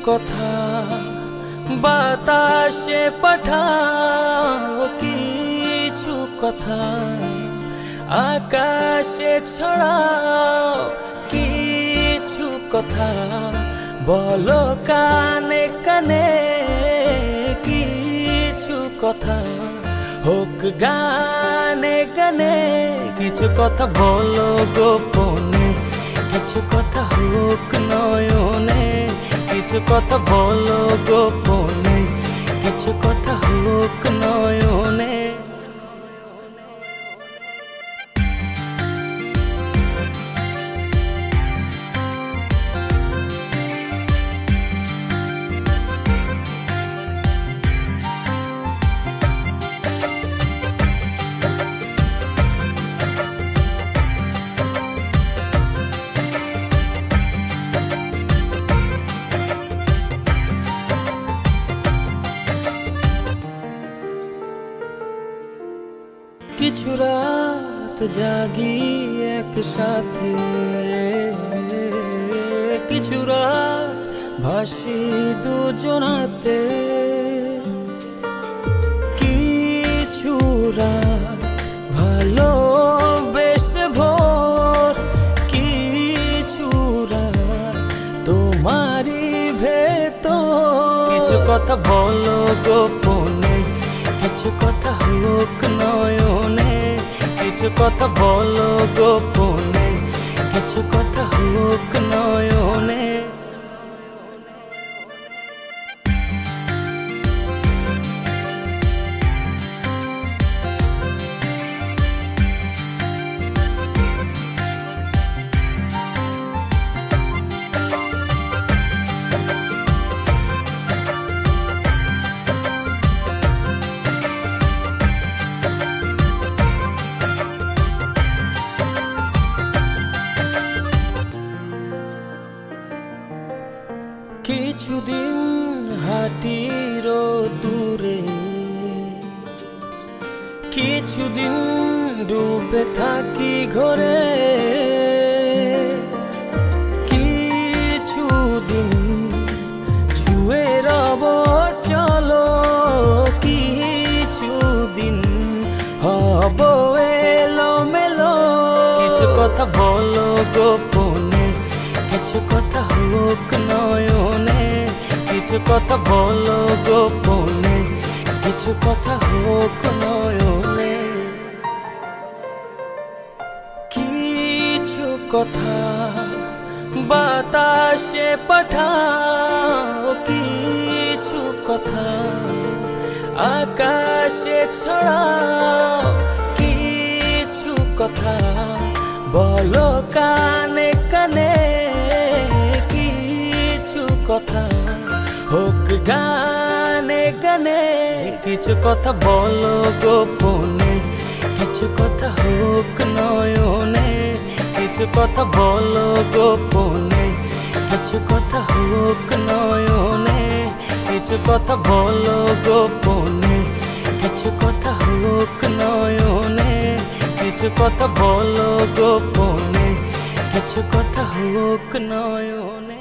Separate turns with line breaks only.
কথা বাতাসে পাঠাও, কিছু কথা আকাশে ছড়াও, কিছু কথা বলো কানে কানে, কিছু কথা হোক গানে গানে, কিছু কথা বলো গোপনে, কিছু কথা হোক নয়নে, কিছু কথা বলো গোপনে, কিছু কথা হোক নয়নে। কিছু রাত জাগি একসাথে, কিছু রাত ভাসি দুজনাতে, কিছু রাত ভালোবেসে ভোর, কিছু রাত তোমারই ভেতর। কিছু কথা বলো গোপনে, কিছু কথা হোক নয়নে, কিছু কথা বলো গোপনে, কিছু কথা হোক নয়নে। কিছুদিন হাঁটির দূরে, কিছুদিন ডুবে থাকি ঘরে, কিছুদিন ছুঁয়ে রব চলো, কিছুদিন হব এলোমেলো। কিছু কথা বলো গোপনে, কিছু কথা হোক নয়নে, কিছু কথা বলো গোপনে, কিছু কথা হোক নয়নে। কিছু কথা বাতাসে পাঠাও, কিছু কথা আকাশে ছড়াও, কিছু কথা বলো কানে কানে, কিছু কথা হোক গানে গানে, কিছু কথা বলো গোপনে, কিছু কথা হোক নয়নে, কিছু কথা বলো গোপনে, কিছু কথা হোক নয়নে, কিছু কথা বলো গোপনে, কিছু কথা হোক নয়নে, কিছু কথা বলো গোপনে, কিছু কথা হোক নয়নে।